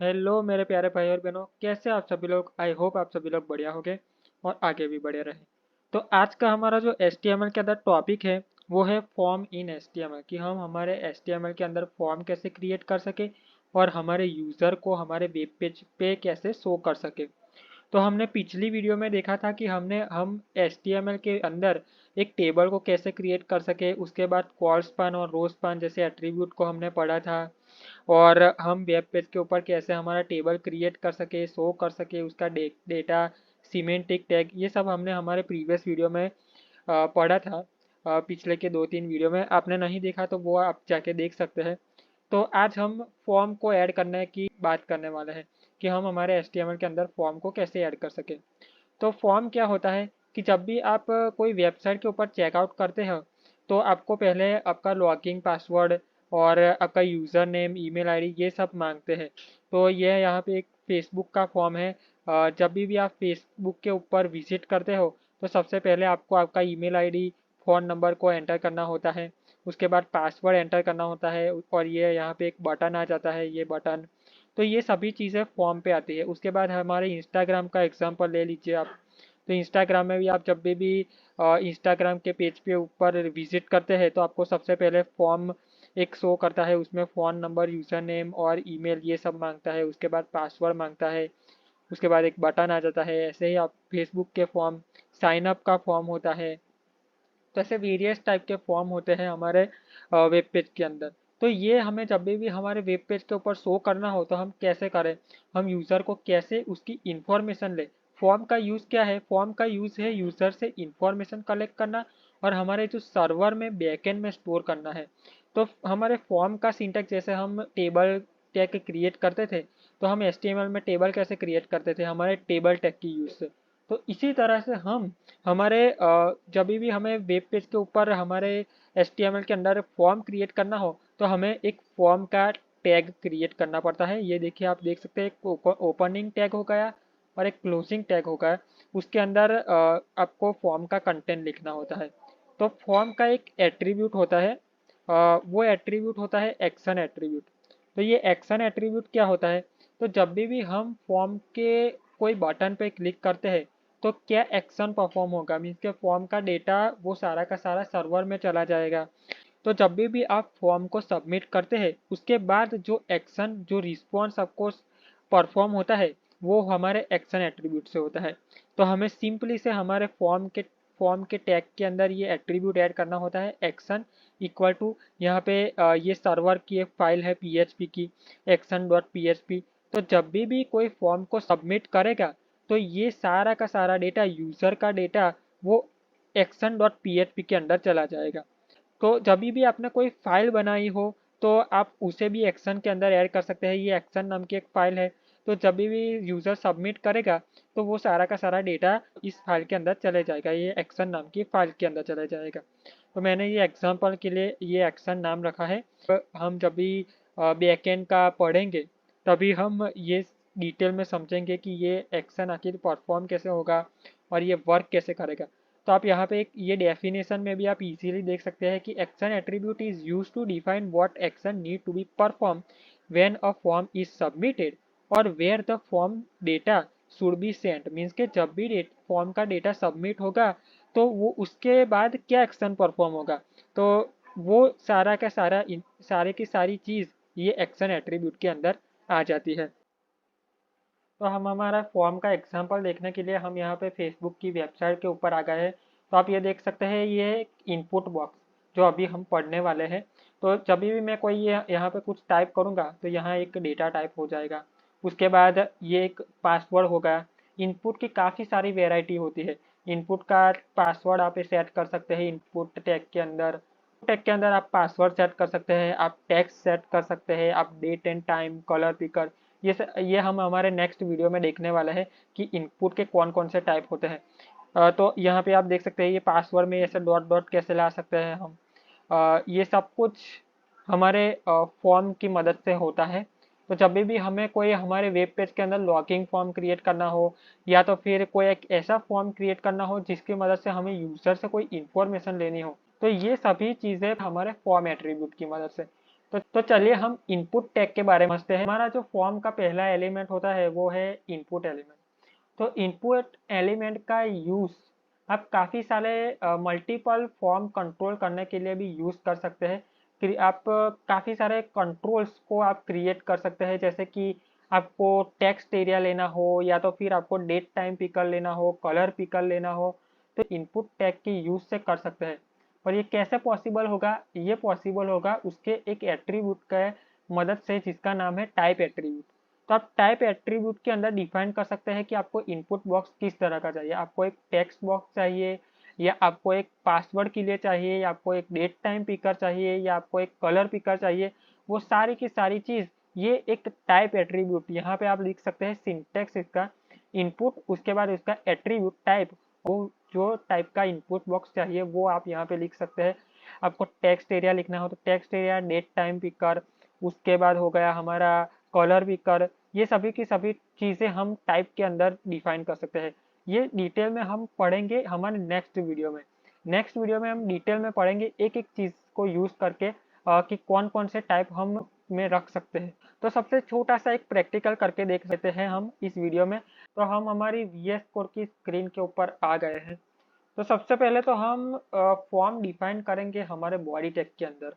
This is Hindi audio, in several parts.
हेलो मेरे प्यारे भाई और बहनों, कैसे आप सभी लोग। आई होप आप सभी लोग बढ़िया होंगे और आगे भी बढ़े रहें। तो आज का हमारा जो HTML के अंदर टॉपिक है वो है फॉर्म इन HTML, कि हम हमारे HTML के अंदर फॉर्म कैसे क्रिएट कर सके और हमारे यूज़र को हमारे वेब पेज पे कैसे शो कर सके। तो हमने पिछली वीडियो में देखा था कि हम HTML के अंदर एक टेबल को कैसे क्रिएट कर सके, उसके बाद कॉल स्पान और रो स्पान जैसे एट्रीब्यूट को हमने पढ़ा था। और हम वेब पेज के ऊपर कैसे हमारा टेबल क्रिएट कर सके, शो कर सके उसका डेटा, सीमेंटिक टैग, ये सब हमने हमारे प्रीवियस वीडियो में पढ़ा था। पिछले के 2-3 वीडियो में आपने नहीं देखा तो वो आप जाके देख सकते हैं। तो आज हम फॉर्म को ऐड करने की बात करने वाले हैं कि हम हमारे HTML के अंदर फॉर्म को कैसे ऐड कर सके। तो फॉर्म क्या होता है कि जब भी आप कोई वेबसाइट के ऊपर चेकआउट करते हो तो आपको पहले आपका लॉगिन पासवर्ड और आपका यूज़र नेम, ईमेल आईडी ये सब मांगते हैं। तो ये यहाँ पे एक फेसबुक का फॉर्म है। जब भी आप फेसबुक के ऊपर विजिट करते हो तो सबसे पहले आपको आपका ईमेल आईडी, फ़ोन नंबर को एंटर करना होता है। उसके बाद पासवर्ड एंटर करना होता है और ये यहाँ पे एक बटन आ जाता है, ये बटन। तो ये सभी चीज़ें फॉर्म पे आती है। उसके बाद हमारे इंस्टाग्राम का एग्जांपल ले लीजिए आप। तो इंस्टाग्राम में भी आप जब भी इंस्टाग्राम के पेज पे ऊपर विजिट करते हैं तो आपको सबसे पहले फॉर्म एक शो करता है, उसमें फ़ोन नंबर, यूज़र नेम और ईमेल ये सब मांगता है। उसके बाद पासवर्ड मांगता है। उसके बाद एक बटन आ जाता है। ऐसे ही आप फेसबुक के फॉर्म, साइन अप का फॉर्म होता है। तो ऐसे वेरियस टाइप के फॉर्म होते हैं हमारे वेब पेज के अंदर। तो ये हमें जब भी हमारे वेब पेज के ऊपर शो करना हो तो हम कैसे करें, हम यूज़र को कैसे उसकी इंफॉर्मेशन ले। फॉर्म का यूज़ क्या है, फॉर्म का यूज़ है यूज़र से इंफॉर्मेशन कलेक्ट करना और हमारे जो सर्वर में बैकएंड में स्टोर करना है। तो हमारे फॉर्म का सिंटैक्स, जैसे हम टेबल टैग क्रिएट करते थे तो हम HTML में टेबल कैसे क्रिएट करते थे, हमारे टेबल टैग की यूज़ से। तो इसी तरह से हम हमारे जब भी हमें वेब पेज के ऊपर हमारे HTML के अंदर फॉर्म क्रिएट करना हो तो हमें एक फॉर्म का टैग क्रिएट करना पड़ता है। ये देखिए, आप देख सकते हैं एक ओपनिंग टैग हो गया और एक क्लोजिंग टैग हो गया। उसके अंदर आपको फॉर्म का कंटेंट लिखना होता है। तो फॉर्म का एक एट्रीब्यूट होता है, वो एट्रीब्यूट होता है एक्शन एट्रीब्यूट। तो ये एक्शन एट्रीब्यूट क्या होता है, तो जब भी हम फॉर्म के कोई बटन पे क्लिक करते हैं तो क्या एक्शन परफॉर्म होगा, मीन्स के फॉर्म का डेटा वो सारा का सारा सर्वर में चला जाएगा। तो जब भी आप फॉर्म को सबमिट करते हैं उसके बाद जो एक्शन, जो रिस्पॉन्स आपको परफॉर्म होता है वो हमारे एक्शन एट्रीब्यूट से होता है। तो हमें सिंपली से हमारे फॉर्म के टैग के अंदर ये एट्रीब्यूट ऐड करना होता है, एक्शन इक्वल टू, यहाँ पे ये सर्वर की एक फाइल है PHP की, action.php। तो जब भी कोई फॉर्म को सबमिट करेगा तो ये सारा का सारा डेटा, यूज़र का डेटा, वो action.php के अंदर चला जाएगा। तो जब भी आपने कोई फाइल बनाई हो तो आप उसे भी एक्शन के अंदर ऐड कर सकते हैं। ये एक्शन नाम की एक फाइल है। तो जब भी यूज़र सबमिट करेगा तो वो सारा का सारा डेटा इस फाइल के अंदर चले जाएगा, ये एक्शन नाम की फाइल के अंदर चले जाएगा। तो मैंने ये एग्जांपल के लिए ये एक्शन नाम रखा है। हम जब भी बैकएंड का पढ़ेंगे तभी हम ये डिटेल में समझेंगे कि ये एक्शन आखिर परफॉर्म कैसे होगा और ये वर्क कैसे करेगा। तो आप यहाँ पे एक ये डेफिनेशन में भी आप इजीली देख सकते हैं कि action attribute is use to define what action need to be perform when a form is submitted और where the form data should be sent. Means के जब भी फॉर्म का डेटा सबमिट होगा तो वो उसके बाद क्या एक्शन परफॉर्म होगा। तो वो सारा का सारा सारे की सारी चीज़ ये एक्शन एट्रीब्यूट के अंदर आ जाती है। तो हम हमारा फॉर्म का एग्जांपल देखने के लिए हम यहाँ पे फेसबुक की वेबसाइट के ऊपर आ गए हैं। तो आप ये देख सकते हैं, ये इनपुट बॉक्स जो अभी हम पढ़ने वाले हैं। तो जब भी मैं कोई यहाँ पे कुछ टाइप करूँगा तो यहाँ एक डेटा टाइप हो जाएगा। उसके बाद ये एक पासवर्ड होगा। इनपुट की काफ़ी सारी वेराइटी होती है। इनपुट का पासवर्ड आप सेट कर सकते हैं इनपुट टैग के अंदर। टैग के अंदर आप पासवर्ड सेट कर सकते हैं, आप टेक्स्ट सेट कर सकते हैं, आप date and time, colour picker, ये हम हमारे नेक्स्ट वीडियो में देखने वाले हैं कि इनपुट के कौन कौन से टाइप होते हैं। तो यहाँ पे आप देख सकते हैं ये पासवर्ड में ऐसे डॉट डॉट कैसे ला सकते हैं हम। ये सब कुछ हमारे फॉर्म की मदद से होता है। तो जब भी हमें कोई हमारे वेब पेज के अंदर लॉगिंग फॉर्म क्रिएट करना हो या तो फिर कोई एक ऐसा फॉर्म क्रिएट करना हो जिसकी मदद से हमें यूज़र से कोई इन्फॉर्मेशन लेनी हो, तो ये सभी चीज़ें हमारे फॉर्म एट्रीब्यूट की मदद से। तो चलिए हम इनपुट टैग के बारे में समझते हैं। हमारा जो फॉर्म का पहला एलिमेंट होता है वो है इनपुट एलिमेंट। तो इनपुट एलिमेंट का यूज आप काफ़ी सारे मल्टीपल फॉर्म कंट्रोल करने के लिए भी यूज कर सकते हैं। फिर आप काफ़ी सारे कंट्रोल्स को आप क्रिएट कर सकते हैं, जैसे कि आपको टेक्स्ट एरिया लेना हो या तो फिर आपको डेट टाइम पिकर लेना हो, कलर पिकर लेना हो, तो इनपुट टैग के यूज से कर सकते हैं। और ये कैसे पॉसिबल होगा? ये पॉसिबल होगा उसके एक एट्रीब्यूट के मदद से जिसका नाम है टाइप एट्रीब्यूट। तो आप टाइप एट्रीब्यूट के अंदर डिफाइन कर सकते हैं कि आपको इनपुट बॉक्स किस तरह का चाहिए। आपको एक टेक्स्ट बॉक्स चाहिए, या आपको एक पासवर्ड के लिए चाहिए, या आपको एक डेट टाइम पिकर चाहिए, या आपको एक कलर पिकर चाहिए। वो सारी की सारी चीज़ ये एक टाइप एट्रीब्यूट, यहाँ पे आप लिख सकते हैं सिंटेक्स इसका इनपुट, उसके बाद इसका एट्रीब्यूट टाइप, वो जो टाइप का इनपुट बॉक्स चाहिए वो आप यहाँ पे लिख सकते हैं। आपको टेक्स्ट एरिया लिखना हो तो text area, date time picker, उसके बाद हो गया हमारा कलर पिकर। ये सभी की सभी चीज़ें हम टाइप के अंदर डिफाइन कर सकते हैं। ये डिटेल में हम पढ़ेंगे हमारे नेक्स्ट वीडियो में। नेक्स्ट वीडियो में हम डिटेल में पढ़ेंगे एक एक चीज़ को यूज़ करके कि कौन कौन से टाइप हम में रख सकते हैं। तो सबसे छोटा सा एक प्रैक्टिकल करके देख लेते हैं हम इस वीडियो में। तो हम हमारी VS कोड की स्क्रीन के ऊपर आ गए हैं। तो सबसे पहले तो हम फॉर्म डिफाइन करेंगे हमारे बॉडी टैग के अंदर।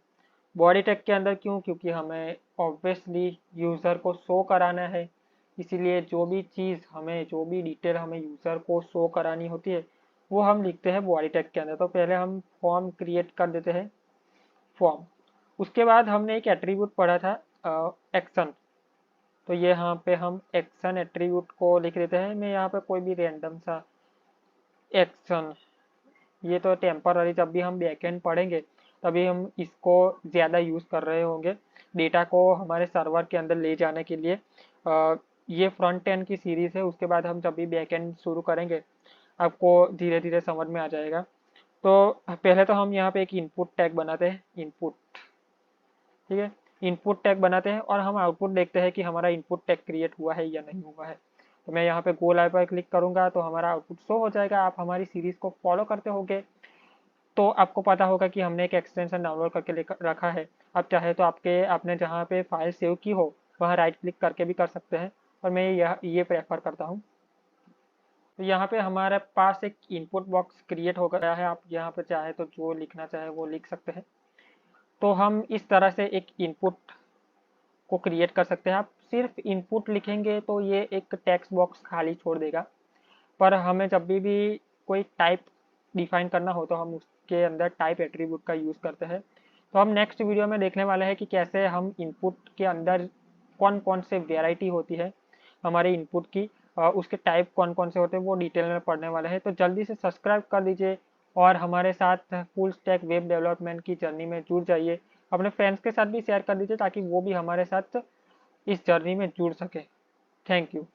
बॉडी टैग के अंदर क्यों? क्योंकि हमें ऑब्वियसली यूज़र को शो कराना है, इसीलिए जो भी चीज़ हमें, जो भी डिटेल हमें यूज़र को शो करानी होती है वो हम लिखते हैं बॉडी टैग के अंदर। तो पहले हम फॉर्म क्रिएट कर देते हैं, फॉर्म। उसके बाद हमने एक एट्रीब्यूट पढ़ा था एक्शन। तो ये यहाँ पे हम एक्शन एट्रीब्यूट को लिख देते हैं। मैं यहाँ पे कोई भी रैंडम सा एक्शन, ये तो टेम्पररी, जब भी हम बैकएंड पढ़ेंगे तभी हम इसको ज़्यादा यूज़ कर रहे होंगे डेटा को हमारे सर्वर के अंदर ले जाने के लिए। ये फ्रंट एंड की सीरीज़ है, उसके बाद हम जब भी बैकएंड शुरू करेंगे आपको धीरे धीरे समझ में आ जाएगा। तो पहले तो हम यहाँ पे एक इनपुट टैग बनाते हैं, इनपुट, ठीक है। इनपुट टैग बनाते हैं और हम आउटपुट देखते हैं कि हमारा इनपुट टैग क्रिएट हुआ है या नहीं हुआ है। तो मैं यहाँ पे गो लाइव पर क्लिक करूँगा तो हमारा आउटपुट शो हो जाएगा। आप हमारी सीरीज़ को फॉलो करते होंगे तो आपको पता होगा कि हमने एक एक्सटेंशन डाउनलोड करके रखा है। आप चाहे तो आपने जहाँ पे फाइल सेव की हो वहाँ राइट क्लिक करके भी कर सकते हैं, और मैं ये प्रेफर करता हूँ। तो यहाँ पे हमारे पास एक इनपुट बॉक्स क्रिएट हो गया है। आप यहाँ पे चाहे तो जो लिखना चाहे वो लिख सकते हैं। तो हम इस तरह से एक इनपुट को क्रिएट कर सकते हैं। आप सिर्फ इनपुट लिखेंगे तो ये एक टेक्स्ट बॉक्स खाली छोड़ देगा, पर हमें जब भी कोई टाइप डिफाइन करना हो तो हम उसके अंदर टाइप एट्रीब्यूट का यूज़ करते हैं। तो हम नेक्स्ट वीडियो में देखने वाले हैं कि कैसे हम इनपुट के अंदर कौन कौन से वेराइटी होती है हमारे इनपुट की, उसके टाइप कौन कौन से होते हैं वो डिटेल में पढ़ने वाले हैं। तो जल्दी से सब्सक्राइब कर दीजिए और हमारे साथ फुल स्टैक वेब डेवलपमेंट की जर्नी में जुड़ जाइए। अपने फ्रेंड्स के साथ भी शेयर कर दीजिए ताकि वो भी हमारे साथ इस जर्नी में जुड़ सके। Thank you.